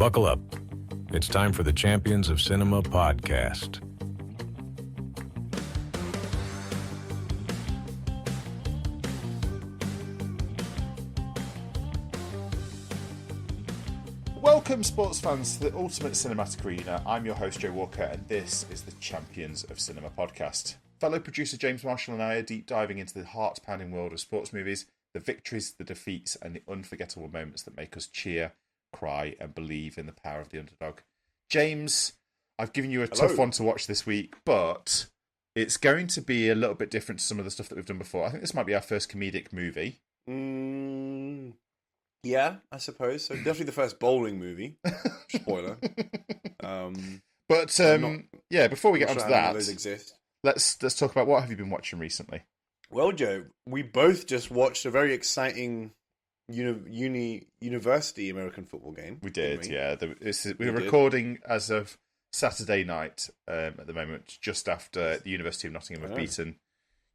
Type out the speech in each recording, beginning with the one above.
Buckle up. It's time for the Champions of Cinema podcast. Welcome, sports fans, to the ultimate cinematic arena. I'm your host, Joe Walker, and this is the Champions of Cinema podcast. Fellow producer James Marshall and I are deep diving into the heart-pounding world of sports movies, the victories, the defeats, and the unforgettable moments that make us cheer, cry, and believe in the power of the underdog. James, I've given you a tough one to watch this week, but it's going to be a little bit different to some of the stuff that we've done before. I think this might be our first comedic movie. Yeah, I suppose. So definitely the first bowling movie. Spoiler. Before we get onto that, those exist. Let's talk about what have you been watching recently. Well, Joe, we both just watched a very exciting university American football game. We did, yeah. We're We did. recording as of Saturday night at the moment, just after the University of Nottingham have beaten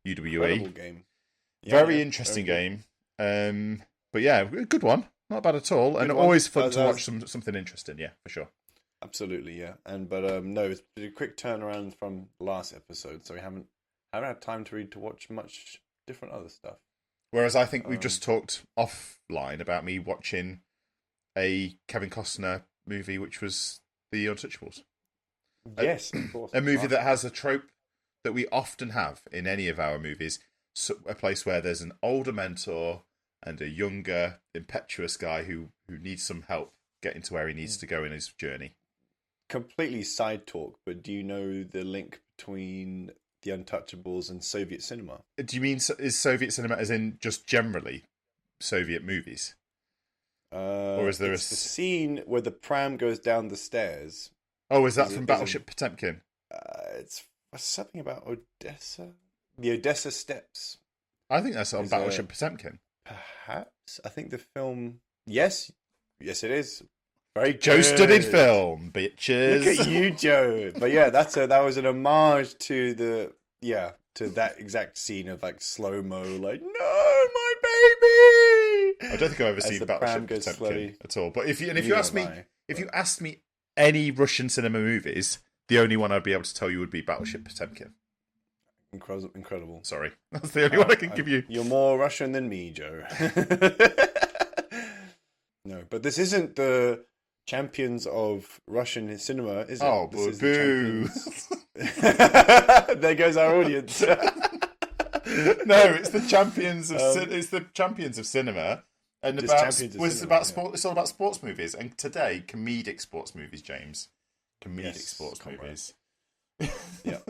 UWE. Incredible game. Very interesting game. But yeah, good one. Not bad at all. And always fun to watch something interesting, yeah, for sure. Absolutely, yeah. No, it's a quick turnaround from the last episode, so we haven't had time to watch much different other stuff. Whereas I think we've just talked offline about me watching a Kevin Costner movie, which was The Untouchables. Yes, of course. A movie that has a trope that we often have in any of our movies, a place where there's an older mentor and a younger, impetuous guy who needs some help getting to where he needs to go in his journey. Completely side talk, but do you know the link between The Untouchables and Soviet cinema? Do you mean, is Soviet cinema as in just generally Soviet movies? Or is there the scene where the pram goes down the stairs? Oh, is that from Battleship Potemkin? It's something about Odessa? The Odessa Steps. I think that's on Battleship Potemkin. Perhaps. I think the film... Yes, it is. Very good. Joe studied film, bitches. Look at you, Joe. But yeah, that was an homage to that exact scene of like slow mo, like no, my baby. I don't think I've ever seen Battleship Potemkin at all. But if you asked me any Russian cinema movies, the only one I'd be able to tell you would be Battleship Potemkin. Incredible. Sorry, that's the only one I can give you. You're more Russian than me, Joe. No, but this isn't the Champions of Russian cinema, is it? Oh, boo! There goes our audience. No, it's the Champions of it's the Champions of Cinema, and it's all about sports movies. And today, comedic sports movies, James. Sports movies. Yeah,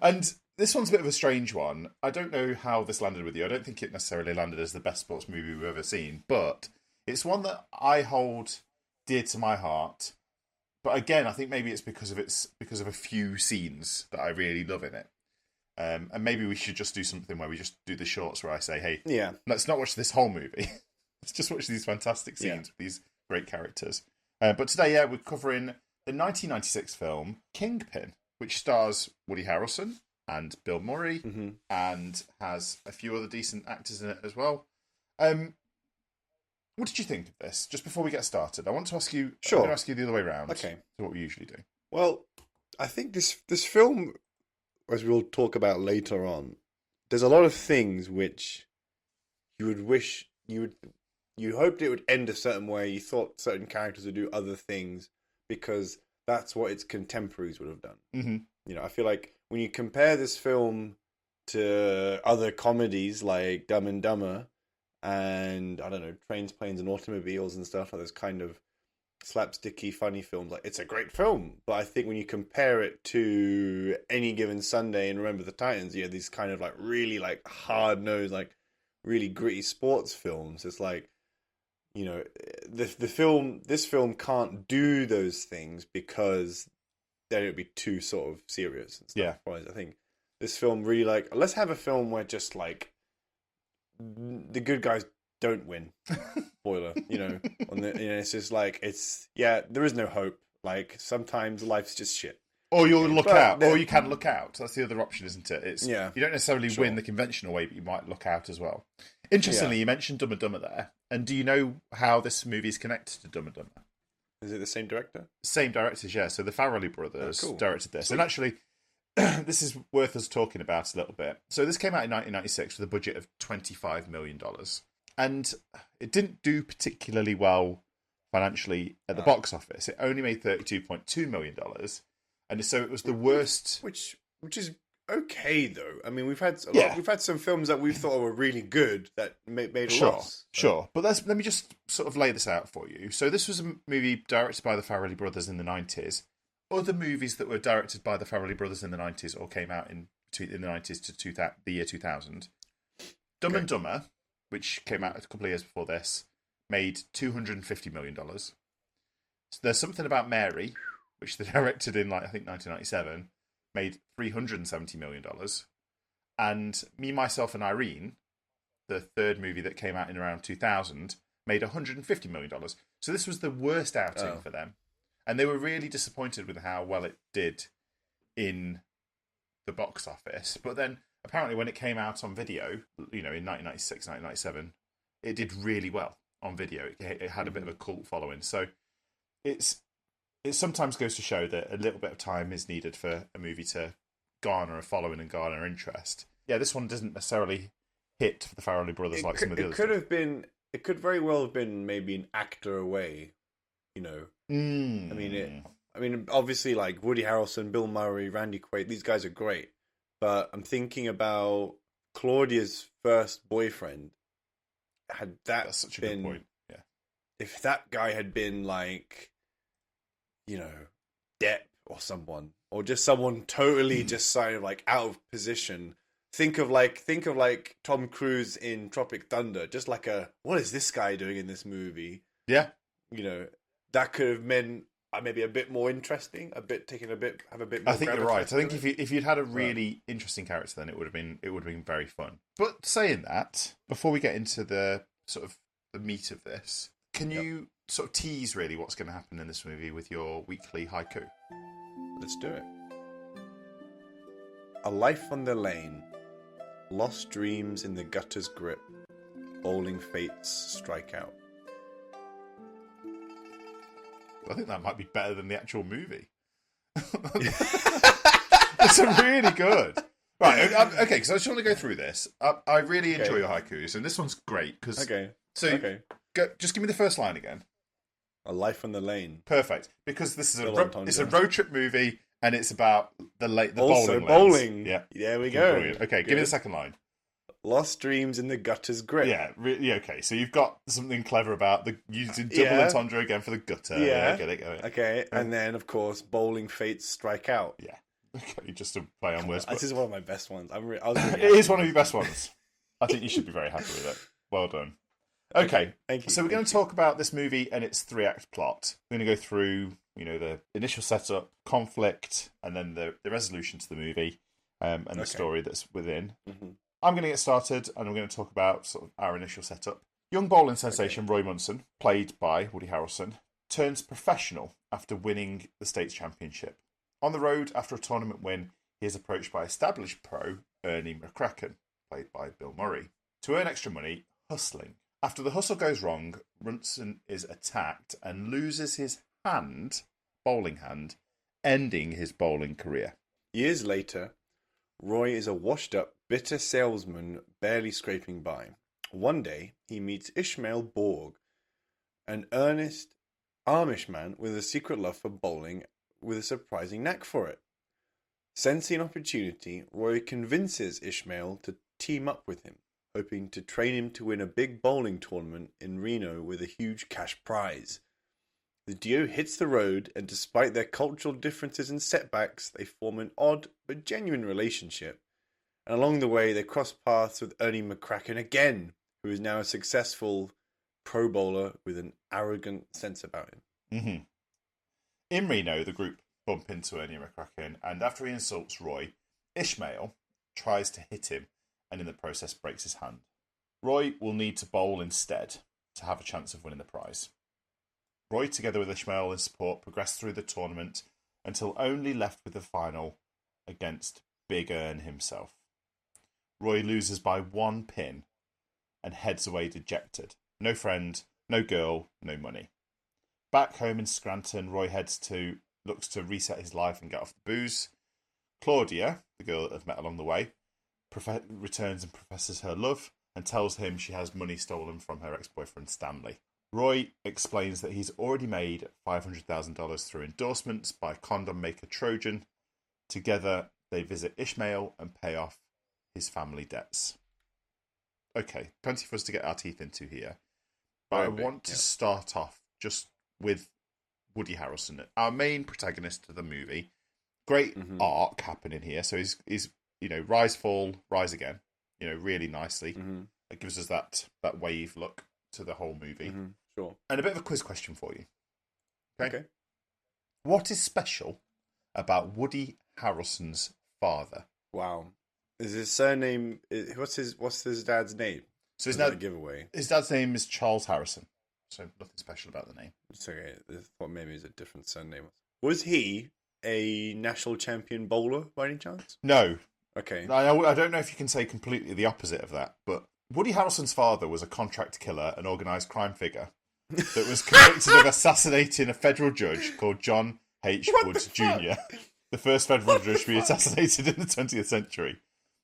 and this one's a bit of a strange one. I don't know how this landed with you. I don't think it necessarily landed as the best sports movie we've ever seen, but it's one that I hold dear to my heart. But again, I think maybe it's because of a few scenes that I really love in it. And maybe we should just do something where we just do the shorts where I say, hey, let's not watch this whole movie. Let's just watch these fantastic scenes with these great characters. But today, we're covering the 1996 film Kingpin, which stars Woody Harrelson and Bill Murray, and has a few other decent actors in it as well. What did you think of this? Just before we get started, I want to ask you. Sure. I'm going to ask you the other way around. Okay. To what we usually do. Well, I think this film, as we'll talk about later on, there's a lot of things which you would wish you hoped it would end a certain way. You thought certain characters would do other things because that's what its contemporaries would have done. Mm-hmm. You know, I feel like when you compare this film to other comedies like Dumb and Dumber and, I don't know, Trains, Planes and Automobiles and stuff, like those kind of slapsticky, funny films, like, it's a great film. But I think when you compare it to Any Given Sunday and Remember the Titans, you have these kind of like really like hard-nosed, like really gritty sports films. It's like, you know, this film can't do those things because then it would be too sort of serious and stuff. Yeah. Whereas I think this film really like, let's have a film where just like the good guys don't win. Spoiler, it's just like, there is no hope. Like sometimes life's just shit. Or you'll look out, or you can look out. That's the other option, isn't it? You don't necessarily win the conventional way, but you might look out as well. Interestingly, you mentioned Dumb and Dumber there. And do you know how this movie is connected to Dumb and Dumber? Is it the same director? Same directors, yeah. So the Farrelly brothers directed this. Sweet. And actually, this is worth us talking about a little bit. So this came out in 1996 with a budget of $25 million. And it didn't do particularly well financially at the box office. It only made $32.2 million. And so it was the worst... Which is okay, though. I mean, we've had some films that we thought were really good that made a loss. Sure. But let me just sort of lay this out for you. So this was a movie directed by the Farrelly brothers in the 90s. Other movies that were directed by the Farrelly brothers in the 90s or came out in the 90s to the year 2000. Dumb and Dumber, which came out a couple of years before this, made $250 million. So There's Something About Mary, which they directed in, I think, 1997, made $370 million. And Me, Myself and Irene, the third movie that came out in around 2000, made $150 million. So this was the worst outing for them. And they were really disappointed with how well it did in the box office. But then, apparently, when it came out on video, in 1996, 1997, it did really well on video. It had a bit of a cult following. So it sometimes goes to show that a little bit of time is needed for a movie to garner a following and garner interest. Yeah, this one doesn't necessarily hit for the Farrelly brothers like some of the others. It could very well have been maybe an actor away, I mean, obviously, like Woody Harrelson, Bill Murray, Randy Quaid, these guys are great. But I'm thinking about Claudia's first boyfriend. That's such a good point. Yeah. If that guy had been like, Depp or someone, or just someone totally just sort of like out of position. Think of like Tom Cruise in Tropic Thunder, just like what is this guy doing in this movie? Yeah. That could have meant maybe a bit more interesting, have a bit more. I think you're right. I think if you'd had a really interesting character, then it would have been very fun. But saying that, before we get into the sort of the meat of this, can you sort of tease really what's going to happen in this movie with your weekly haiku? Let's do it. A life on the lane, lost dreams in the gutter's grip, bowling fates strike out. I think that might be better than the actual movie. It's really good. Right, okay, because I just want to go through this. I really enjoy your haikus, and this one's great. Just give me the first line again. A life on the lane. Perfect, because this is a road trip movie, and it's about the bowling. Bowling. Yeah, there we go. Brilliant. Okay, give me the second line. Lost dreams in the gutter's grip. Yeah, okay. So you've got something clever about using double entendre again for the gutter. Yeah, I get it. Okay, and then of course, bowling fates strike out. Yeah, okay, just to play on words. This is one of my best ones. It is one of your best ones. I think you should be very happy with it. Well done. Okay, thank you. So we're going to talk about this movie and its 3-act plot. We're going to go through, the initial setup, conflict, and then the resolution to the movie, and the story that's within. Mm-hmm. I'm going to get started, and I'm going to talk about sort of our initial setup. Young bowling sensation Roy Munson, played by Woody Harrelson, turns professional after winning the state's championship. On the road, after a tournament win, he is approached by established pro Ernie McCracken, played by Bill Murray, to earn extra money hustling. After the hustle goes wrong, Munson is attacked and loses his bowling hand, ending his bowling career. Years later, Roy is a washed-up, bitter salesman barely scraping by. One day, he meets Ishmael Borg, an earnest Amish man with a secret love for bowling with a surprising knack for it. Sensing an opportunity, Roy convinces Ishmael to team up with him, hoping to train him to win a big bowling tournament in Reno with a huge cash prize. The duo hits the road, and despite their cultural differences and setbacks, they form an odd but genuine relationship. And along the way, they cross paths with Ernie McCracken again, who is now a successful pro bowler with an arrogant sense about him. Mm-hmm. In Reno, the group bump into Ernie McCracken, and after he insults Roy, Ishmael tries to hit him, and in the process breaks his hand. Roy will need to bowl instead to have a chance of winning the prize. Roy, together with Ishmael in support, progress through the tournament until only left with the final against Big Ern himself. Roy loses by 1 pin and heads away dejected. No friend, no girl, no money. Back home in Scranton, Roy looks to reset his life and get off the booze. Claudia, the girl that they've met along the way, returns and professes her love and tells him she has money stolen from her ex-boyfriend Stanley. Roy explains that he's already made $500,000 through endorsements by condom maker Trojan. Together, they visit Ishmael and pay off his family debts. Okay, plenty for us to get our teeth into here. But I want to start off just with Woody Harrelson, our main protagonist of the movie. Great arc happening here. So he's rise, fall, rise again. Really nicely. It gives us that wave look to the whole movie. Sure. And a bit of a quiz question for you. Okay. What is special about Woody Harrelson's father? Wow. Is his surname? What's his dad's name? So his dad giveaway. His dad's name is Charles Harrison. So nothing special about the name. It's okay. I thought maybe it's a different surname. Was he a national champion bowler by any chance? No. Okay. I don't know if you can say completely the opposite of that, but Woody Harrelson's father was a contract killer and organised crime figure that was convicted of assassinating a federal judge called John H. Woods Jr., the first federal judge to be assassinated in the 20th century.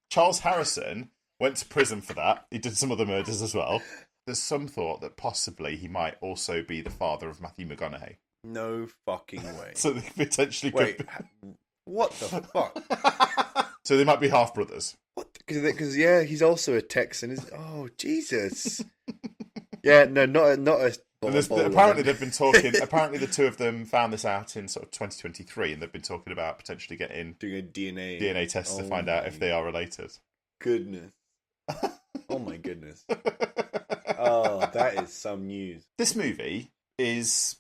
Charles Harrison went to prison for that. He did some other murders as well. There's some thought that possibly he might also be the father of Matthew McConaughey. No fucking way. So they potentially Wait, could be... what the fuck? So they might be half brothers. What? Because he's also a Texan. Oh, Jesus. Yeah, no, not a. Apparently they've been talking. Apparently the two of them found this out in sort of 2023, and they've been talking about potentially doing a DNA test to find out if they are related. Goodness. Oh my goodness. Oh, that is some news. This movie is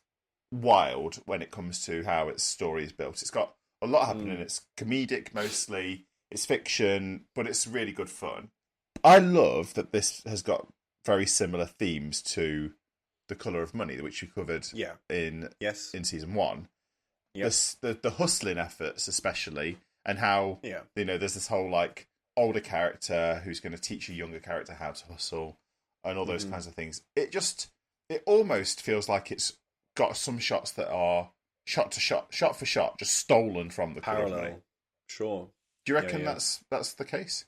wild when it comes to how its story is built. It's got a lot happening. It's comedic mostly. It's fiction, but it's really good fun. I love that this has got very similar themes to The Colour of Money, which you covered in season 1. Yes. The hustling efforts especially, and how there's this whole like older character who's going to teach a younger character how to hustle and all those kinds of things. It almost feels like it's got some shots that are shot for shot, just stolen from The Colour of Money. Sure. Do you reckon that's the case?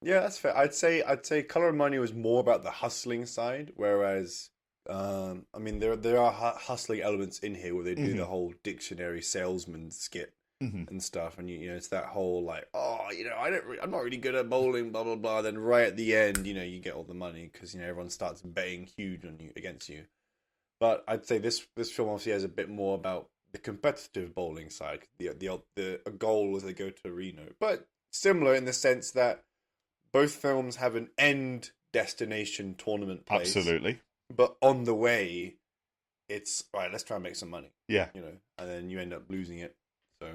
Yeah, that's fair. I'd say Colour of Money was more about the hustling side, whereas there are hustling elements in here where they do the whole dictionary salesman skit and stuff, and it's that whole like, I'm not really good at bowling, blah blah blah. Then right at the end, you get all the money because everyone starts betting huge on you against you. But I'd say this film obviously has a bit more about the competitive bowling side, the goal as they go to Reno, but similar in the sense that both films have an end destination tournament place. Absolutely. But on the way, it's right. Let's try and make some money. Yeah. And then you end up losing it. So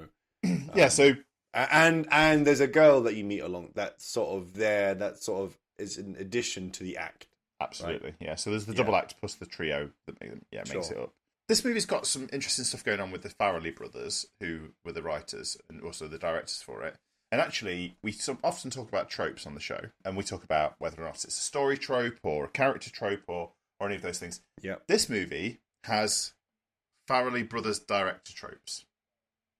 So and there's a girl that you meet along that sort of is an addition to the act. Absolutely. Right? Yeah. So there's the double act plus the trio that makes it up. This movie's got some interesting stuff going on with the Farrelly brothers, who were the writers and also the directors for it. And actually, we often talk about tropes on the show, and we talk about whether or not it's a story trope or a character trope or any of those things. Yeah. This movie has Farrelly brothers director tropes,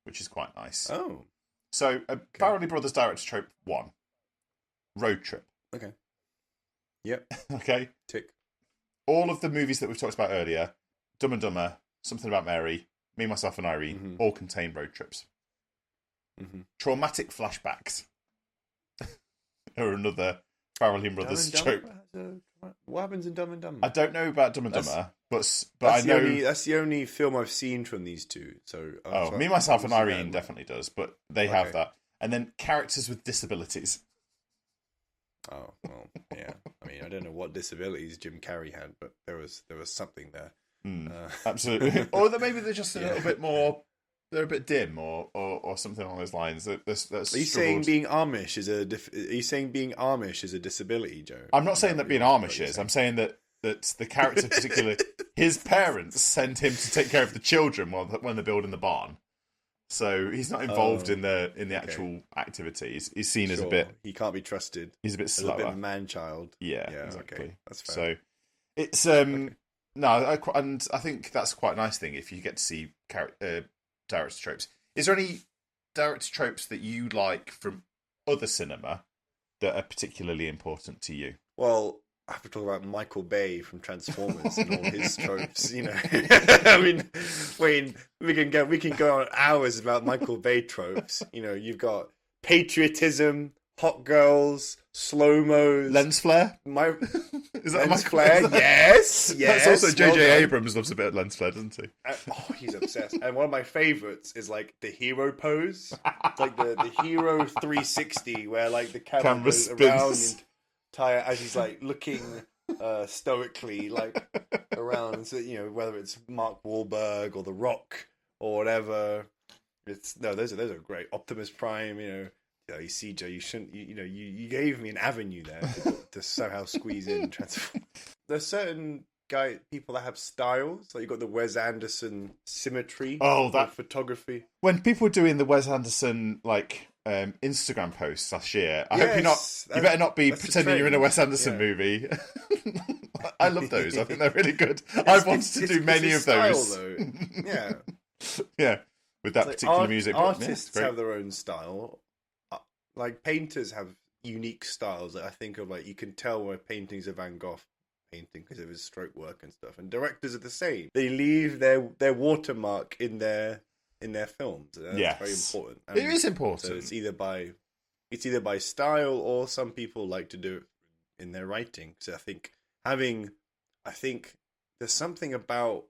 which is quite nice. Oh. So, Farrelly brothers director trope 1, road trip. Okay. Yep. Okay. Tick. All of the movies that we've talked about earlier, Dumb and Dumber, Something About Mary, Me, Myself and Irene, all contain road trips. Traumatic flashbacks are another Farrelly brothers trope. What happens in Dumb and Dumber? I don't know about Dumb and Dumber, but I know that's the only film I've seen from these two. So Me, Myself and Irene definitely does, but they have that. And then characters with disabilities. Oh well, yeah. I mean, I don't know what disabilities Jim Carrey had, but there was something there. Absolutely. Or maybe they're just a little bit more. They're a bit dim, or something along those lines. Are you saying being Amish is a disability, Joe? I'm not saying that being Amish is. I'm saying that the character, particularly his parents, send him to take care of the children when they're building the barn. So he's not involved in the actual activities. He's seen as a bit. He can't be trusted. He's a bit slower. A bit of a man-child. Yeah, exactly. Okay. That's fair. So it's No, and I think that's quite a nice thing if you get to see director tropes. Is there any director tropes that you like from other cinema that are particularly important to you? Well, I have to talk about Michael Bay from Transformers and all his tropes. I mean, we can go on hours about Michael Bay tropes. You've got patriotism, hot girls, slow-mos, Lens flare. Is that lens flare? Yes. That's also J.J. Abrams loves a bit of lens flare, doesn't he? He's obsessed. And one of my favorites is like the hero pose, like the hero 360, where like the camera goes spins around the entire as he's like looking stoically like around. So whether it's Mark Wahlberg or The Rock or whatever, those are great. Optimus Prime, you see, Joe, you shouldn't. You gave me an avenue there to somehow squeeze in. There's certain people that have styles. Like you got the Wes Anderson symmetry. Oh, that photography. When people were doing the Wes Anderson Instagram posts last year, I hope you're not. You better not be pretending you're in a Wes Anderson movie. I love those. I think they're really good. I've wanted to do many of those. Style, yeah, yeah, with that particular music. Artists have their own style. Like painters have unique styles. Like I think of you can tell when a painting's a Van Gogh painting because of his stroke work and stuff. And directors are the same. They leave their watermark in their films. That's very important. And it is important. So it's either by style or some people like to do it in their writing. So I think there's something about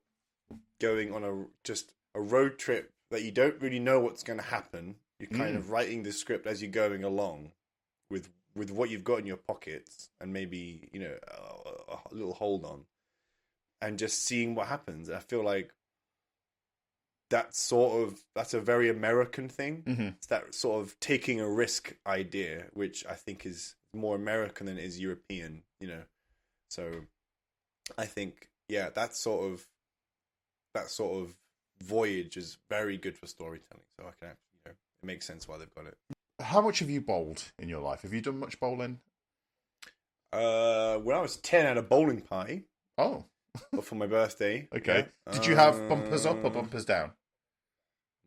going on a road trip that you don't really know what's going to happen. You're kind of writing the script as you're going along with what you've got in your pockets and maybe, a little hold on and just seeing what happens. I feel like that's a very American thing. Mm-hmm. It's that sort of taking a risk idea, which I think is more American than it is European, So I think, that sort of voyage is very good for storytelling. So I can actually, it makes sense why they've got it. How much have you bowled in your life? Have you done much bowling? When I was 10, I had a bowling party. Oh. For my birthday. Okay. Yeah. Did you have bumpers up or bumpers down?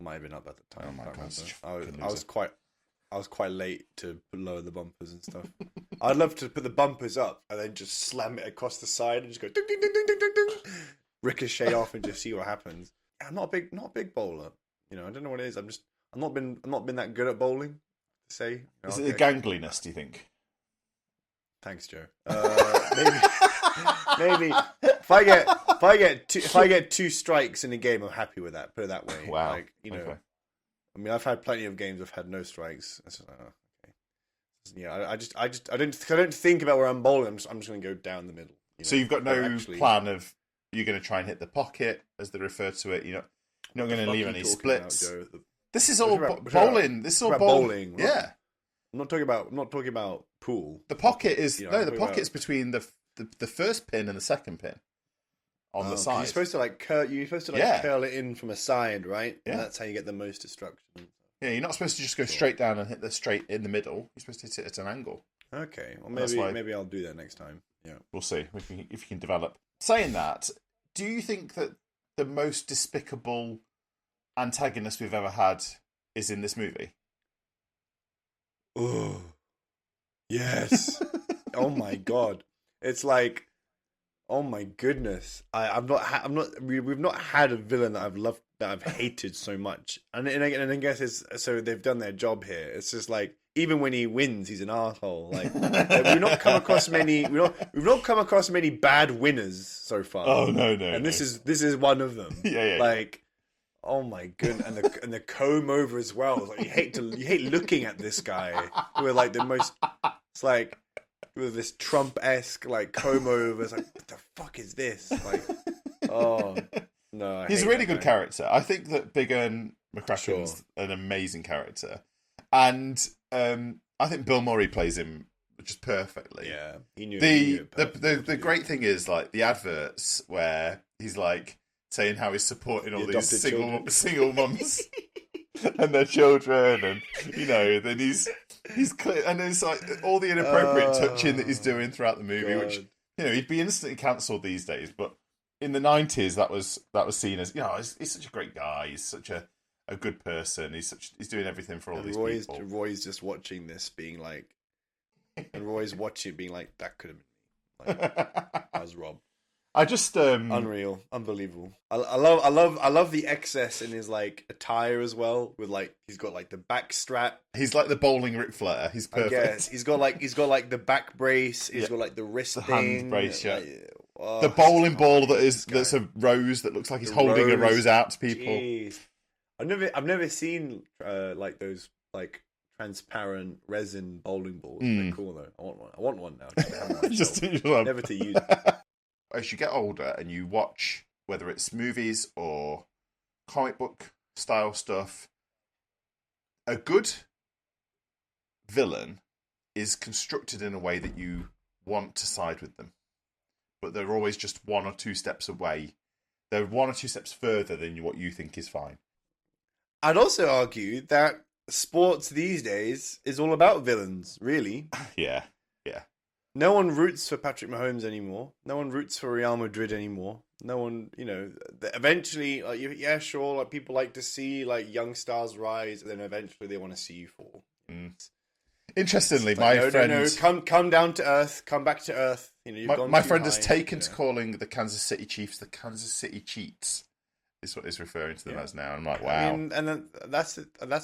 Might have been up at the time. Oh my God. I was quite late to lower the bumpers and stuff. I'd love to put the bumpers up and then just slam it across the side and just go ding ding ding ding ding ding ding, ricochet off and just see what happens. I'm not a big bowler. I don't know what it is. I'm not been that good at bowling. To say. Is it the gangliness? Do you think? Thanks, Joe. Maybe if I get two strikes in a game, I'm happy with that. Put it that way. Wow. Okay. I mean, I've had plenty of games I've had no strikes. It's just okay. Yeah, I don't think about where I'm bowling. I'm just going to go down the middle. So you've got no plan of you're going to try and hit the pocket, as they refer to it. You're not going to leave any splits. This is all bowling. This is all bowling. Yeah. I'm not talking about pool. The pocket is the pocket's between the first pin and the second pin on the side. You're supposed to curl it in from a side, right? Yeah. And that's how you get the most destruction. Yeah, you're not supposed to just go straight down and hit the straight in the middle. You're supposed to hit it at an angle. Okay, well maybe I'll do that next time. Yeah, we'll see if you can develop. Saying that, do you think that the most despicable antagonist we've ever had is in this movie? Oh, yes. Oh my God. It's like, oh my goodness. We've not had a villain that I've loved, that I've hated so much. And I guess so they've done their job here. It's just like, even when he wins, he's an asshole. Like we've not come across many bad winners so far. Oh no. And this is one of them. Yeah. Like, oh my goodness, and the comb over as well. Like you hate looking at this guy with like the most. It's like with this Trump-esque like comb over. It's like, what the fuck is this? Like, oh no, he's a really good character. I think that Big Ernie McCracken's an amazing character, and I think Bill Murray plays him just perfectly. Yeah, he knew the great thing is like the adverts where he's like saying how he's supporting all these single mums and their children, and then he's clear, and it's like all the inappropriate touching that he's doing throughout the movie, which he'd be instantly cancelled these days, but in the 90s, that was seen as, he's such a great guy. He's such a good person. He's doing everything for all these people. Roy's just watching this, being like, and Roy's watching, being like, that could have been me. Like, that was Rob. I just unreal, unbelievable. I love the excess in his like attire as well. With like, he's got like the back strap. He's like the bowling Ric Flair. He's perfect. Yes, he's got like the back brace. He's got like the wrist thing, hand brace. Yeah. Like, the bowling ball that's a rose that looks like he's holding a rose out to people. Jeez. I've never seen like those like transparent resin bowling balls. They're cool though. I want one now. Just to have one. Never to use. As you get older and you watch, whether it's movies or comic book style stuff, a good villain is constructed in a way that you want to side with them. But they're always just one or two steps away. They're one or two steps further than what you think is fine. I'd also argue that sports these days is all about villains, really. Yeah. No one roots for Patrick Mahomes anymore. No one roots for Real Madrid anymore. No one, eventually, like, sure, like people like to see like young stars rise, and then eventually they want to see you fall. Interestingly, my friend, no, come down to earth, come back to earth. My friend has taken to calling the Kansas City Chiefs the Kansas City Cheats. Is what he's referring to them as now. I'm like, wow. I mean, and then that's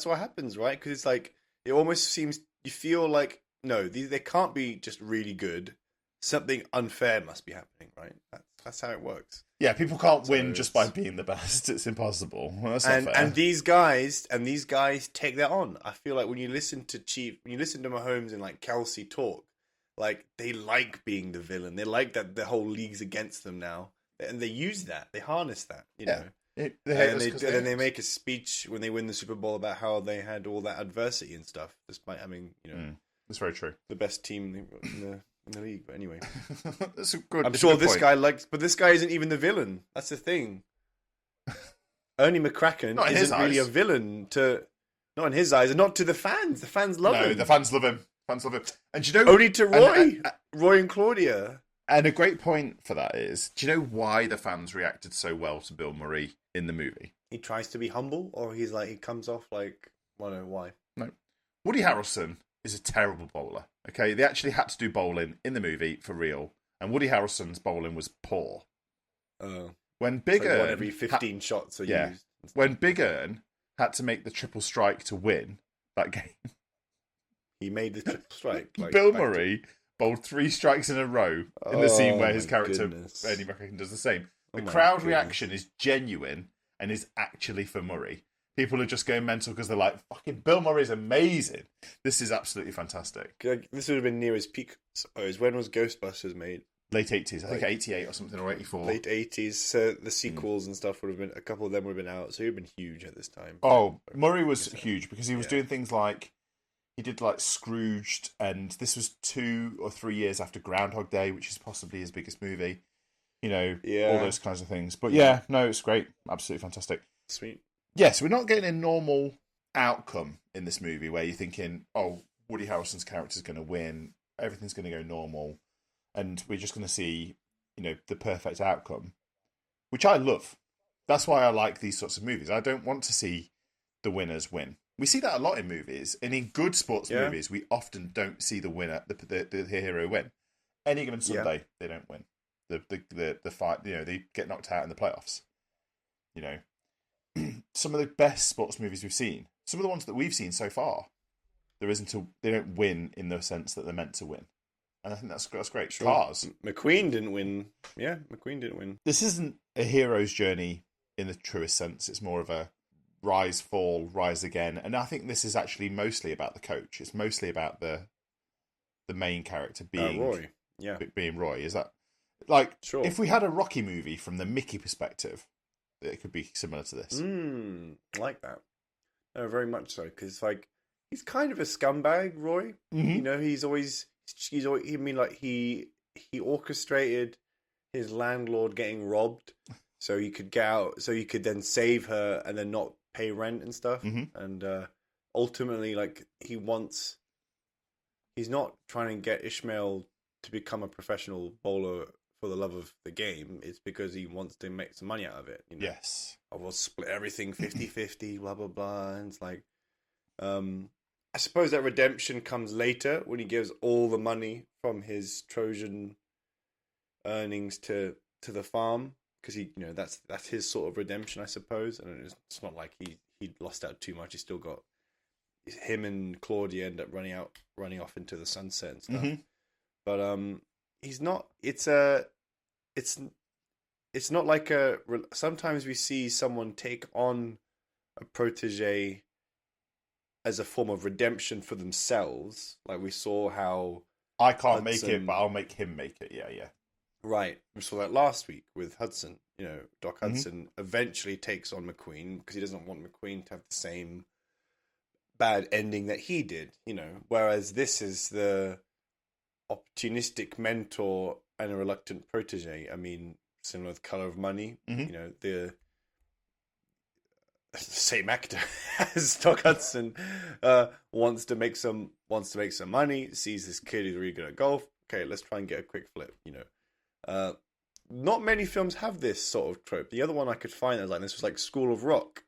what happens, right? Because it's like it almost seems you feel like. No, they can't be just really good. Something unfair must be happening, right? That's how it works. Yeah, people can't win just by being the best. It's impossible. Well, that's not fair. And these guys take that on. I feel like when you listen to Mahomes and like Kelsey talk, like they like being the villain. They like that the whole league's against them now, and they use that. They harness that. You know. Then they make a speech when they win the Super Bowl about how they had all that adversity and stuff. Despite, That's very true. The best team in the league, but anyway. That's a good. I'm sure this guy likes, but this guy isn't even the villain. That's the thing. Ernie McCracken isn't really a villain not in his eyes, and not to the fans. The fans love him. No, the fans love him. And only to Roy, Roy and Claudia. And a great point for that is, do you know why the fans reacted so well to Bill Murray in the movie? He tries to be humble, or he comes off like, I don't know why. No, Woody Harrelson is a terrible bowler. Okay, they actually had to do bowling in the movie for real, and Woody Harrelson's bowling was poor. When Big Ern every 15 shots are used. When Big Ern had to make the triple strike to win that game, he made the triple strike. Like, Bill Murray bowled 3 strikes in a row in the scene where his character Ernie McCracken does the same. The crowd reaction is genuine and is actually for Murray. People are just going mental because they're like, fucking Bill Murray's amazing. This is absolutely fantastic. This would have been near his peak, I suppose. When was Ghostbusters made? Late 80s. I think 88 or something, or 84. Late 80s. So the sequels and stuff would have been, a couple of them would have been out. So he would have been huge at this time. Oh, Murray was huge because he was doing things like, he did like Scrooged, and this was 2 or 3 years after Groundhog Day, which is possibly his biggest movie. All those kinds of things. But it's great. Absolutely fantastic. Sweet. Yes, we're not getting a normal outcome in this movie where you're thinking, oh, Woody Harrelson's character's going to win, everything's going to go normal, and we're just going to see, the perfect outcome, which I love. That's why I like these sorts of movies. I don't want to see the winners win. We see that a lot in movies, and in good sports movies, we often don't see the winner, the hero win. Any given Sunday, they don't win. The fight, they get knocked out in the playoffs. Some of the best sports movies we've seen, some of the ones that we've seen so far, they don't win in the sense that they're meant to win. And I think that's great. Sure. Cars. McQueen didn't win. Yeah, McQueen didn't win. This isn't a hero's journey in the truest sense. It's more of a rise, fall, rise again. And I think this is actually mostly about the coach. It's mostly about the main character being Roy. Yeah. Being Roy. Is that like, sure. If we had a Rocky movie from the Mickey perspective, it could be similar to this. I like that. No, very much so. Because he's kind of a scumbag, Roy. Mm-hmm. He's always. I mean, like he orchestrated his landlord getting robbed, so he could get out, so he could then save her and then not pay rent and stuff. Mm-hmm. And ultimately, like he's not trying to get Ishmael to become a professional bowler for the love of the game. It's because he wants to make some money out of it. You know? Yes. I will split everything 50-50, blah, blah, blah. And it's like, I suppose that redemption comes later when he gives all the money from his Trojan earnings to the farm. Because that's his sort of redemption, I suppose. And it's not like he lost out too much. He still got him and Claudia end up running off into the sunset and stuff. Mm-hmm. But he's not. It's not like a. Sometimes we see someone take on a protege as a form of redemption for themselves. Like we saw how I can't make it, but I'll make him make it. Yeah. Right. We saw that last week with Hudson. Doc Hudson eventually takes on McQueen because he doesn't want McQueen to have the same bad ending that he did, Whereas this is the opportunistic mentor and a reluctant protege. I mean, similar with Color of Money, the same actor as Doc Hudson wants to make some money, sees this kid who's really good at golf. Okay, let's try and get a quick flip, Not many films have this sort of trope. The other one I could find that was like this was like School of Rock.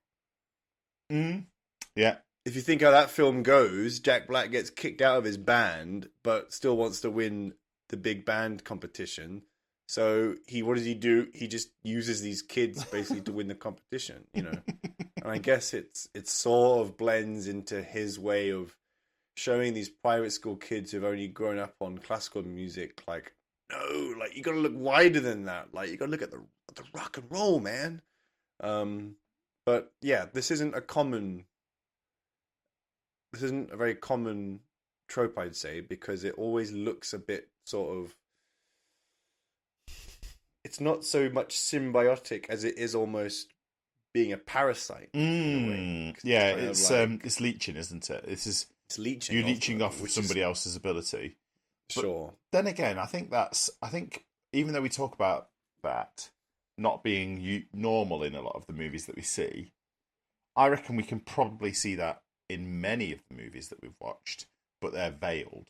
Yeah. If you think how that film goes, Jack Black gets kicked out of his band, but still wants to win the big band competition. So what does he do? He just uses these kids basically to win the competition, And I guess it sort of blends into his way of showing these private school kids who've only grown up on classical music, like, no, like you got to look wider than that. Like you got to look at the rock and roll, man. But yeah, this isn't a very common trope, I'd say, because it always looks a bit sort of. It's not so much symbiotic as it is almost being a parasite. In a way. Yeah, it's leeching, isn't it? It's leeching. You're leeching off of somebody else's ability. But sure. Then again, I think even though we talk about that not being normal in a lot of the movies that we see, I reckon we can probably see that in many of the movies that we've watched, but they're veiled.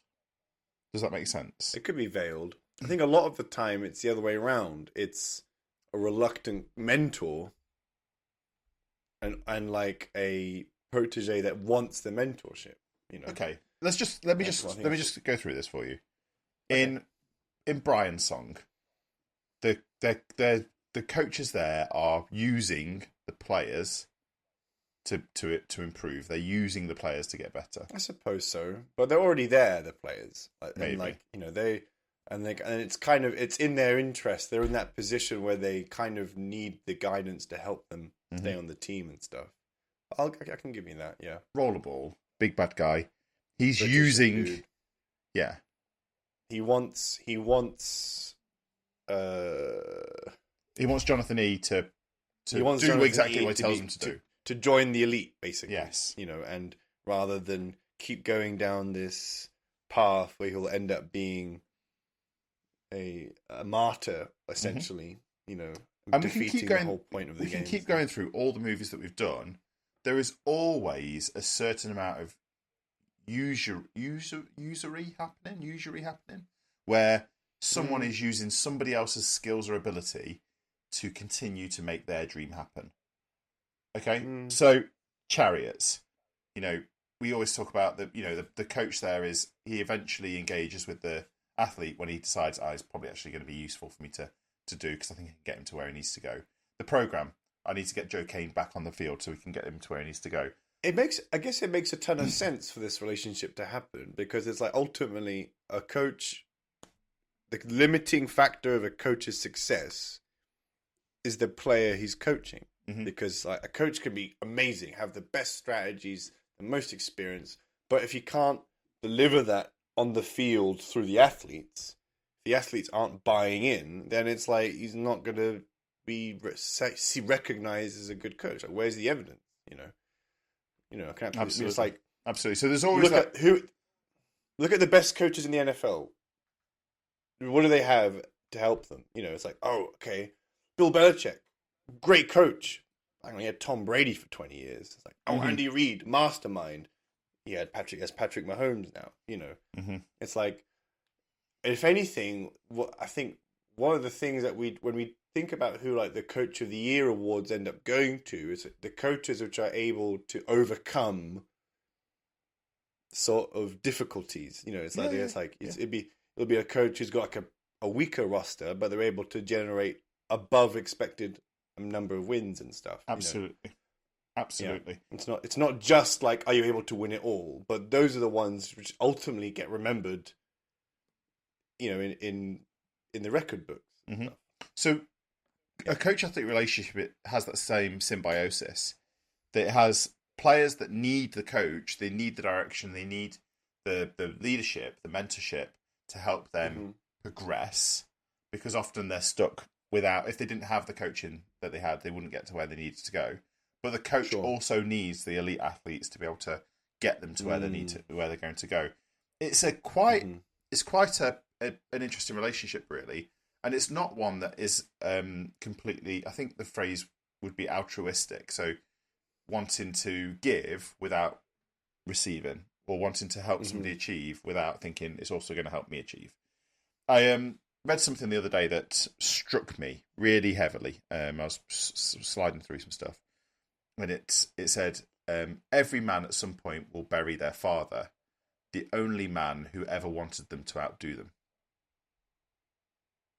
Does that make sense? It could be veiled. I think a lot of the time it's the other way around. It's a reluctant mentor and like a protege that wants the mentorship. Okay. Let me just go through this for you. Okay. In Brian's song, the coaches there are using the players to improve. They're using the players to get better. I suppose so, but they're already there. The players, Maybe. and it's in their interest. They're in that position where they kind of need the guidance to help them stay on the team and stuff. I can give you that. Yeah, Rollerball, big bad guy. He's British using. dude. Yeah. He wants Jonathan E to do Jonathan exactly E what he tells him to do. To join the elite, basically. Yes. And rather than keep going down this path where he'll end up being a martyr, essentially, and we can keep going. The whole point of the game. We can keep going through all the movies that we've done. There is always a certain amount of usury happening, where someone is using somebody else's skills or ability to continue to make their dream happen. Okay, so Chariots, we always talk about the coach there is he eventually engages with the athlete when he decides it's probably actually going to be useful for me to do because I think I can get him to where he needs to go. The program, I need to get Joe Kane back on the field so we can get him to where he needs to go. I guess it makes a ton of sense for this relationship to happen because it's like ultimately a coach, the limiting factor of a coach's success is the player he's coaching. Because like a coach can be amazing, have the best strategies, the most experience, but if he can't deliver that on the field through the athletes aren't buying in, then it's like he's not going to be recognized as a good coach. Like, where's the evidence? I can absolutely. It's like absolutely. So there's always look at the best coaches in the NFL. What do they have to help them? It's like, oh, okay, Bill Belichick. Great coach. I only had Tom Brady for 20 years. It's like, Andy Reid, mastermind. He had Patrick Mahomes now. It's like, if anything, I think one of the things that when we think about who like the Coach of the Year awards end up going to, is the coaches which are able to overcome sort of difficulties. It'll be a coach who's got like a weaker roster, but they're able to generate above expected number of wins and stuff. Absolutely. Absolutely. Yeah. It's not just like, are you able to win it all? But those are the ones which ultimately get remembered, in the record books. Mm-hmm. So a coach-athlete relationship has that same symbiosis. That it has players that need the coach, they need the direction, they need the leadership, the mentorship to help them progress, because often they're stuck without, if they didn't have the coaching that they had, they wouldn't get to where they needed to go. But the coach also needs the elite athletes to be able to get them to where where they're going to go. It's quite an interesting relationship, really, and it's not one that is completely. I think the phrase would be altruistic, so wanting to give without receiving, or wanting to help somebody achieve without thinking it's also going to help me achieve. I read something the other day that struck me really heavily. I was sliding through some stuff. And it said, every man at some point will bury their father, the only man who ever wanted them to outdo them.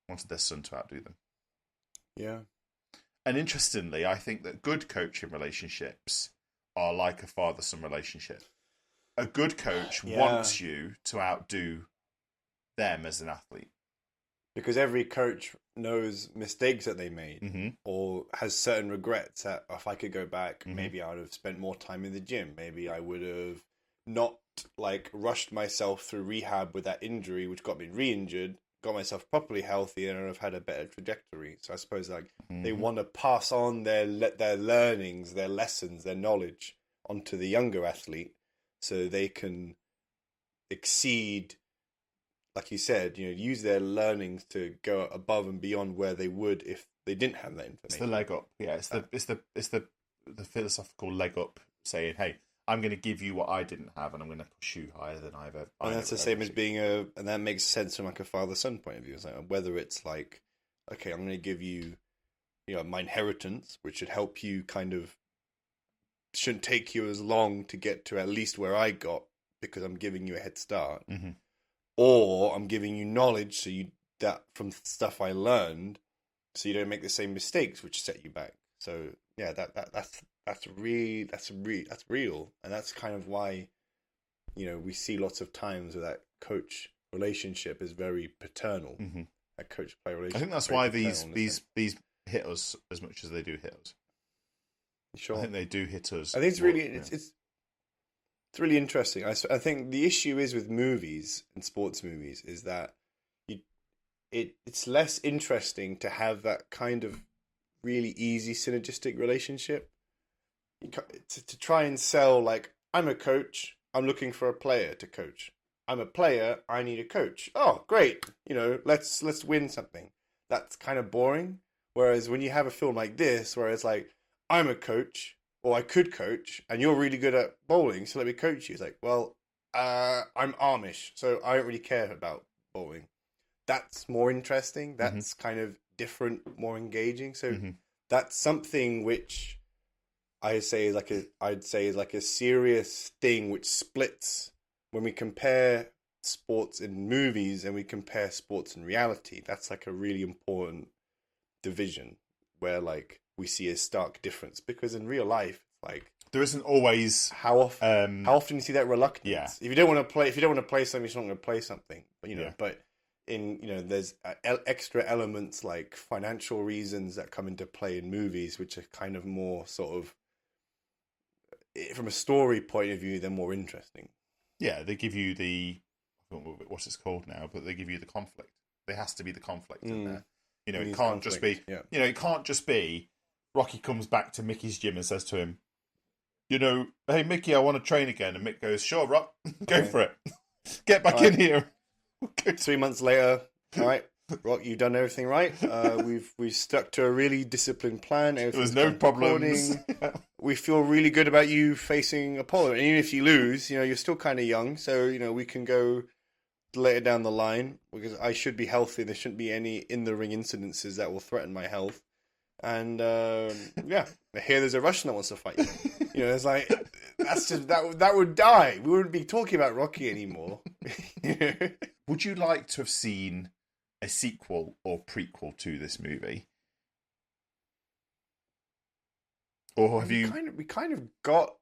Wanted their son to outdo them. Yeah. And interestingly, I think that good coaching relationships are like a father-son relationship. A good coach wants you to outdo them as an athlete. Because every coach knows mistakes that they made, or has certain regrets that if I could go back, maybe I would have spent more time in the gym. Maybe I would have not rushed myself through rehab with that injury, which got me re-injured, got myself properly healthy, and I've had a better trajectory. So I suppose they want to pass on their learnings, their lessons, their knowledge onto the younger athlete, so they can exceed. Like you said, use their learnings to go above and beyond where they would if they didn't have that information. It's the leg up, yeah. It's the philosophical leg up, saying, "Hey, I'm going to give you what I didn't have, and I'm going to push you higher than I've ever." And that's the same as being and that makes sense from a father-son point of view. It's whether it's okay, I'm going to give you, my inheritance, which should help you shouldn't take you as long to get to at least where I got because I'm giving you a head start. Mm-hmm. Or I'm giving you knowledge that from stuff I learned, so you don't make the same mistakes which set you back. So yeah, that's real, and that's kind of why we see lots of times where that coach relationship is very paternal. Mm-hmm. That coach play relationship. I think that's why these hit us as much as they do hit us. Sure, I think they do hit us. I think it's really it's really interesting. I think the issue is with movies and sports movies is that it's less interesting to have that kind of really easy synergistic relationship. To try and sell I'm a coach, I'm looking for a player to coach. I'm a player, I need a coach. Oh, great! Let's win something. That's kind of boring. Whereas when you have a film like this, where it's I'm a coach. Or I could coach, and you're really good at bowling, so let me coach you. It's I'm Amish, so I don't really care about bowling. That's more interesting. That's kind of different, more engaging. So that's something which I'd say is like a serious thing which splits when we compare sports in movies and we compare sports in reality. That's a really important division where we see a stark difference, because in real life, there isn't always how often you see that reluctance. Yeah. If you don't want to play something, you're not going to play something. But but in there's extra elements like financial reasons that come into play in movies, which are kind of more sort of, from a story point of view, they're more interesting. Yeah, they give you what's it's called now, but they give you the conflict. There has to be the conflict in there. It can't just be. Yeah. It can't just be. Rocky comes back to Mickey's gym and says to him, "Hey Mickey, I want to train again." And Mick goes, "Sure, Rock, go for it. Get back in here." 3 months later, all right, Rock, you've done everything right. We've stuck to a really disciplined plan. There was no problems. We feel really good about you facing Apollo, and even if you lose, you're still kind of young, so we can go later down the line because I should be healthy. There shouldn't be any in-the-ring incidences that will threaten my health. And yeah, here there's a Russian that wants to fight you. You know, it's like that's just that would die. We wouldn't be talking about Rocky anymore. Would you like to have seen a sequel or prequel to this movie? Or have you? We kind of got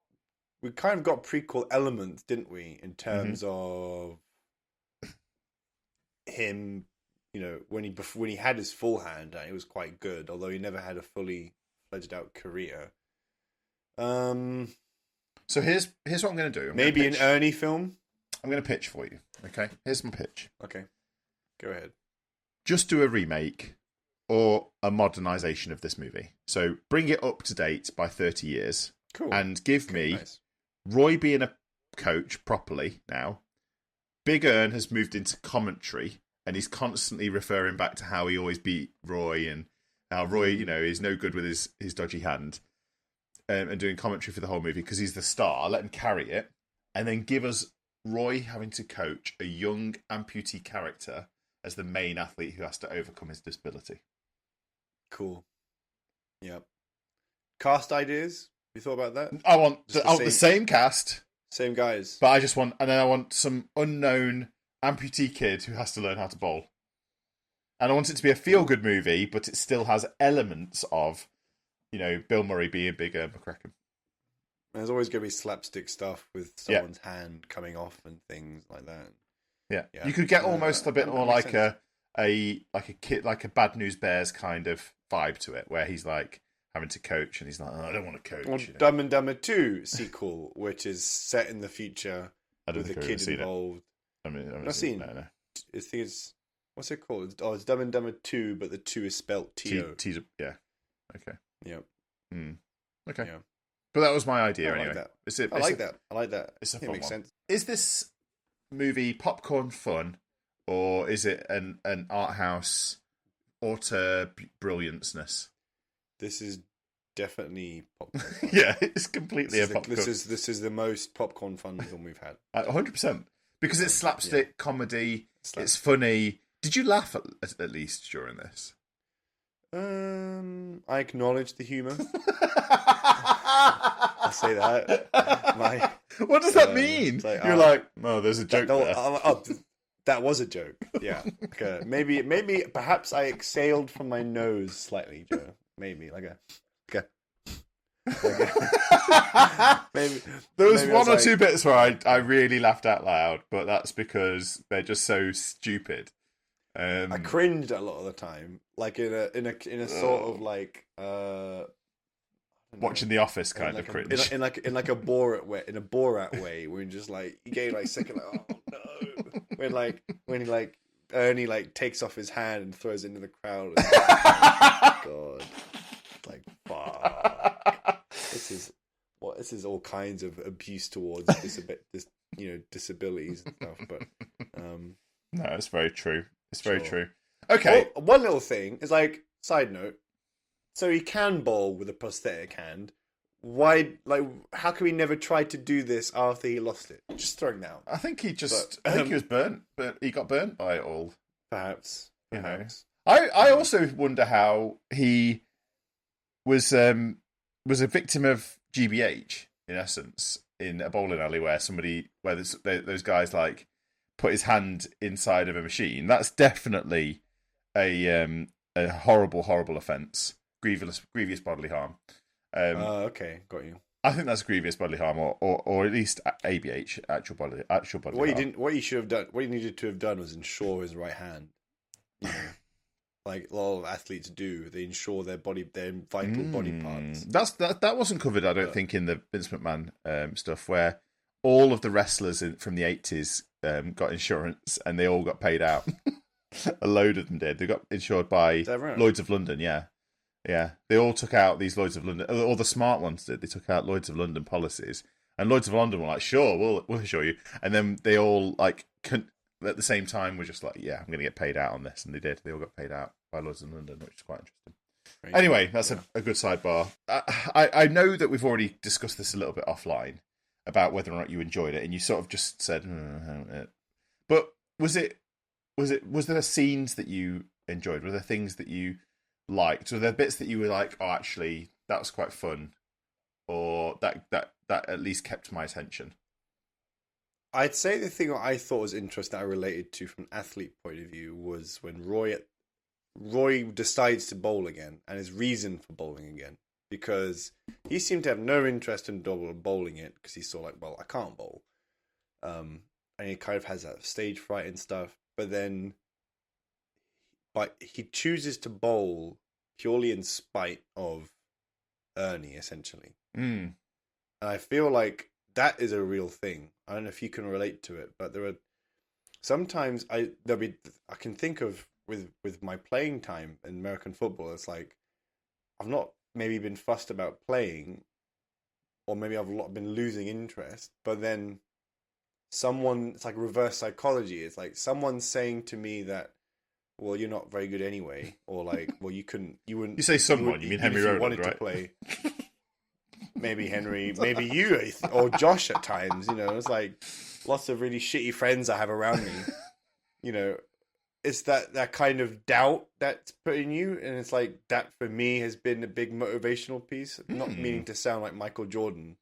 prequel elements, didn't we? In terms of him, you know, when he had his full hand, it was quite good. Although he never had a fully fledged out career. So here's what I'm going to do. Maybe an Ernie film. I'm going to pitch for you. Okay, here's my pitch. Okay, go ahead. Just do a remake or a modernization of this movie. So bring it up to date by 30 years. Cool. And give me Roy being a coach properly now. Big Ern has moved into commentary and he's constantly referring back to how he always beat Roy and how Roy, you know, is no good with his dodgy hand. And doing commentary for the whole movie because he's the star. Let him carry it. And then give us Roy having to coach a young amputee character as the main athlete who has to overcome his disability. Cool. Yep. Cast ideas? You thought about that? I want the same cast. Same guys. But I want some unknown amputee kid who has to learn how to bowl. And I want it to be a feel-good movie, but it still has elements of, you know, Bill Murray being bigger McCracken. There's always going to be slapstick stuff with someone's hand coming off and things like that. Yeah. You could get almost a bit more like a kid, like a Bad News Bears kind of vibe to it, where he's like having to coach and he's like, I don't want to coach. Or Dumb and Dumber 2 sequel, which is set in the future with a kid involved. I've seen it. No. I think it's, what's it called? It's Dumb and Dumber 2, but the 2 is spelt T-O. Yeah. Okay. Yep. Okay. Yeah. But that was my idea anyway. I like that. I like that. It's a fun fun makes one. sense. Is this movie popcorn fun, or is it an art house utter brillianceness? This is definitely popcorn fun. Yeah, it's completely a popcorn. This is the most popcorn fun film we've had. 100%. Because it's slapstick comedy. It's funny. Did you laugh at least during this? I acknowledge the humour. I'll say that. What does that mean? Like, You're like, oh, there's a joke there. That was a joke. Yeah. Okay. Maybe, perhaps I exhaled from my nose slightly, Joe. Maybe maybe there was one or two bits where I really laughed out loud, but that's because they're just so stupid. I cringed a lot of the time, like in a sort of like watching The Office kind of cringe, in like a Borat way, where you're just like you get like second, like, oh no, when Ernie like takes off his hand and throws it into the crowd. And, God, it's like fuck. This is all kinds of abuse towards disabilities and stuff. But no, it's very true. It's very true. Okay. Well, one little thing is like side note. So he can bowl with a prosthetic hand. Why? Like, how can we never try to do this after he lost it? Just throwing that out. I think he was burnt, but he got burnt by it all. Perhaps. You know. I also wonder how he was a victim of GBH in essence in a bowling alley where those guys like put his hand inside of a machine. That's definitely a horrible offence. Grievous bodily harm. Okay, got you. I think that's grievous bodily harm, or at least ABH, actual bodily harm. What he should have done, what he needed to have done, was insure his right hand. You know, like a lot of athletes do, they insure their vital body parts. That wasn't covered, I don't think, in the Vince McMahon stuff, where all of the wrestlers from the 80s got insurance and they all got paid out. A load of them did. They got insured by Lloyd's of London, yeah. Yeah, they all took out these Lloyd's of London. All the smart ones did. They took out Lloyd's of London policies, and Lloyd's of London were like, "Sure, we'll insure you." And then they all like at the same time were just like, "Yeah, I'm going to get paid out on this," and they did. They all got paid out by Lloyd's of London, which is quite interesting. Anyway, that's a good sidebar. I know that we've already discussed this a little bit offline about whether or not you enjoyed it, and you sort of just said, but was there scenes that you enjoyed? Were there things that you liked? Were there bits that you were like, oh, actually, that was quite fun, or that at least kept my attention? I'd say the thing I thought was interesting that I related to from an athlete point of view was when Roy decides to bowl again, and his reason for bowling again, because he seemed to have no interest in bowling it because he saw like, well, I can't bowl, and he kind of has that stage fright and stuff. But he chooses to bowl purely in spite of Ernie, essentially. And I feel like that is a real thing. I don't know if you can relate to it, but there are sometimes I can think of with my playing time in American football. It's like I've not maybe been fussed about playing, or maybe I've been losing interest. But then it's like reverse psychology. It's like someone saying to me that, well, you're not very good anyway, or like, well, you wouldn't. You say someone, you mean Henry Roland, wanted right? To play. Maybe Henry, maybe you, or Josh at times. It's like lots of really shitty friends I have around me. It's that kind of doubt that's put in you, and it's like that for me has been a big motivational piece. Not meaning to sound like Michael Jordan.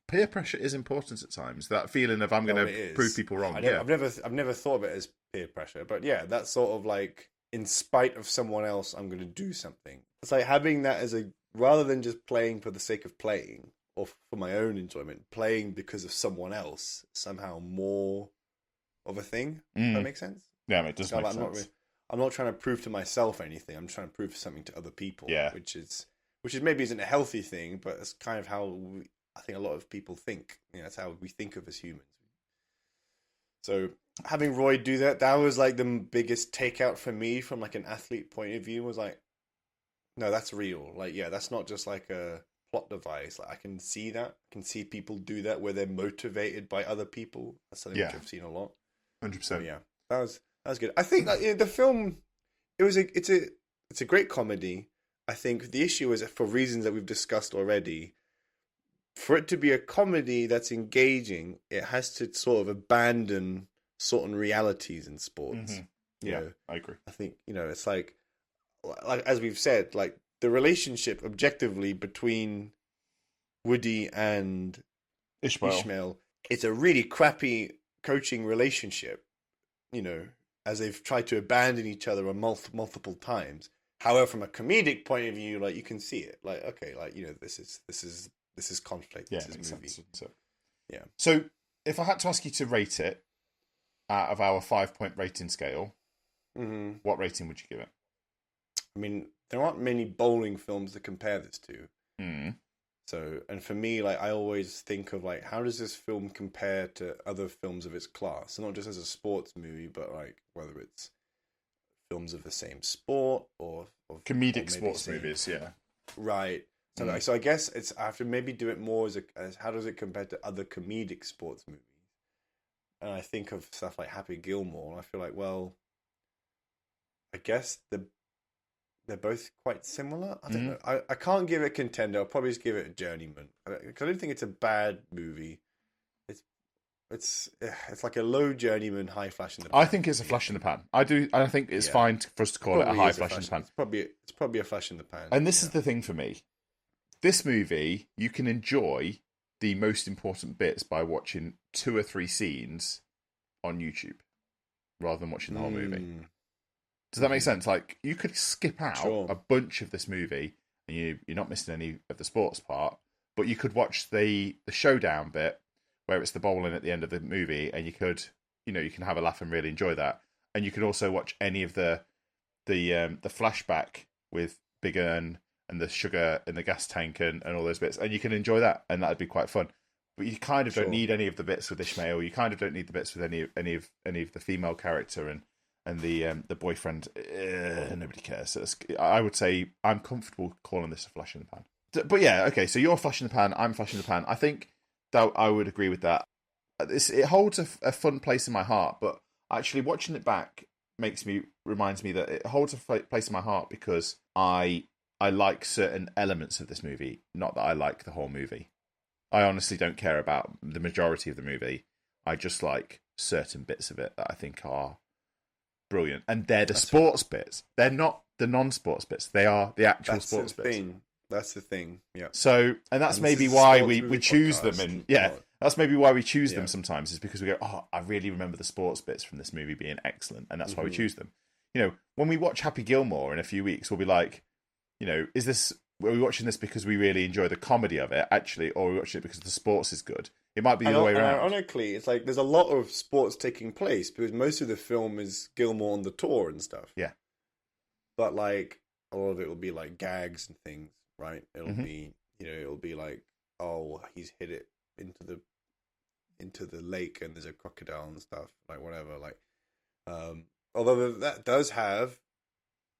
Peer pressure is important at times. That feeling of I'm going to prove people wrong. I've never thought of it as peer pressure, but yeah, that's sort of like in spite of someone else, I'm going to do something. It's like having that as rather than just playing for the sake of playing or for my own enjoyment, playing because of someone else somehow more of a thing. Does that make sense? Yeah, it does make sense. I'm not trying to prove to myself anything. I'm trying to prove something to other people. Yeah. Which is maybe isn't a healthy thing, but it's kind of how I think a lot of people think. That's how we think of as humans. So having Roy do that was like the biggest takeout for me from like an athlete point of view. Was like, no, that's real. Like, yeah, that's not just like a plot device. Like, I can see that. I can see people do that where they're motivated by other people. That's something which I've seen a lot. 100%. Yeah, that was good. I think that, the film, it's a great comedy. I think the issue is, for reasons that we've discussed already, for it to be a comedy that's engaging, it has to sort of abandon certain realities in sports. Yeah, I agree. I think, it's like as we've said, like the relationship objectively between Woody and Ishmael, it's a really crappy coaching relationship, as they've tried to abandon each other on multiple times. However, from a comedic point of view, like you can see it, like, okay, like, this is conflict. Yeah, this is movie. Yeah. So if I had to ask you to rate it out of our 5-point rating scale, what rating would you give it? I mean, there aren't many bowling films to compare this to. So, and for me, like, I always think of like, how does this film compare to other films of its class? So not just as a sports movie, but like whether it's films of the same sport or comedic sports movies. Yeah. Right. So, so I guess I have to maybe do it more as how does it compare to other comedic sports movies? And I think of stuff like Happy Gilmore, and I feel like, well, I guess they're both quite similar. I don't know. I can't give it a contender. I'll probably just give it a journeyman. Because I don't think it's a bad movie. It's like a low journeyman, high flash in the pan. I think it's a flash in the pan. I do. I think it's fine for us to call it a high flash in the pan. It's probably a flash in the pan. And this is the thing for me. This movie, you can enjoy the most important bits by watching 2 or 3 scenes on YouTube rather than watching the whole movie. Does that make sense? Like, you could skip out a bunch of this movie and you're not missing any of the sports part, but you could watch the showdown bit where it's the bowling at the end of the movie, and you could, you can have a laugh and really enjoy that. And you could also watch any of the flashback with Big Ern and the sugar in the gas tank and all those bits, and you can enjoy that, and that'd be quite fun. But you kind of don't need any of the bits with Ishmael. You kind of don't need the bits with any of the female character and the boyfriend. Nobody cares. So I would say I'm comfortable calling this a flash in the pan. But yeah, okay. So you're a flash in the pan. I'm a flash in the pan. I think that I would agree with that. It holds a fun place in my heart, but actually watching it back reminds me that it holds a place in my heart because I like certain elements of this movie, not that I like the whole movie. I honestly don't care about the majority of the movie. I just like certain bits of it that I think are brilliant, and they're the sports bits. They're not the non-sports bits. They are the actual sports bits. That's the thing. Yeah. So, and that's maybe why we choose them, and that's maybe why we choose them sometimes, is because we go, oh, I really remember the sports bits from this movie being excellent, and that's why we choose them. You know, when we watch Happy Gilmore in a few weeks, we'll be like, you know, are we watching this because we really enjoy the comedy of it, actually, or are we watching it because the sports is good? It might be the other way around. Ironically, it's like there's a lot of sports taking place because most of the film is Gilmore on the tour and stuff. Yeah. But like a lot of it will be like gags and things, right? It'll be, you know, it'll be like, oh, he's hit it into the lake and there's a crocodile and stuff, like whatever. Like, although that does have,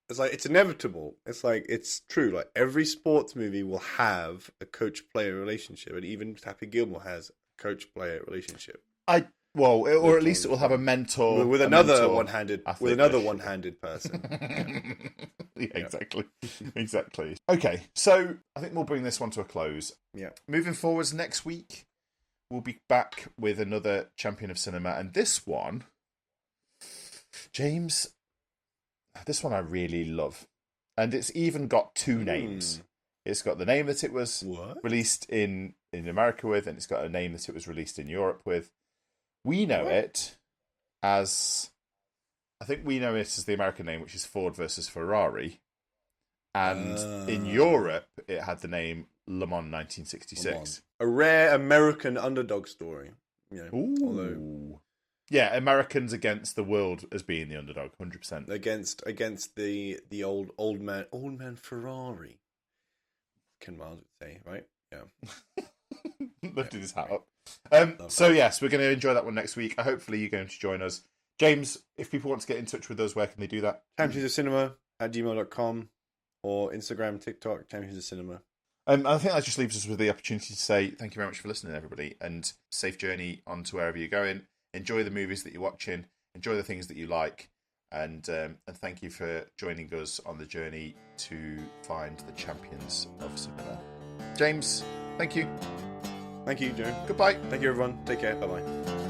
it's like it's inevitable. It's like it's true. Like every sports movie will have a coach-player relationship, and even Happy Gilmore has a coach-player relationship. Or at least it will have a mentor with another one-handed person. Yeah, exactly. Okay, so I think we'll bring this one to a close. Yeah. Moving forwards, next week we'll be back with another champion of cinema, and this one, James, this one I really love, and it's even got two names. It's got the name that it was released in America with, and it's got a name that it was released in Europe with. We know it as, I think we know it as the American name, which is Ford versus Ferrari. And in Europe, it had the name Le Mans 1966. A rare American underdog story. Yeah. Ooh. Yeah, Americans against the world as being the underdog, 100%. Against the old man Ferrari. Ken Miles would say, right? Yeah. Lifted his hat up. So yes, we're going to enjoy that one next week. Hopefully you're going to join us. James, if people want to get in touch with us, where can they do that? championsofcinema@gmail.com or Instagram, TikTok, Champions of Cinema. I think that just leaves us with the opportunity to say thank you very much for listening, everybody, and safe journey on to wherever you're going. Enjoy the movies that you're watching. Enjoy the things that you like. And thank you for joining us on the journey to find the champions of cinema. James, thank you. Thank you, Joe. Goodbye. Thank you, everyone. Take care. Bye-bye.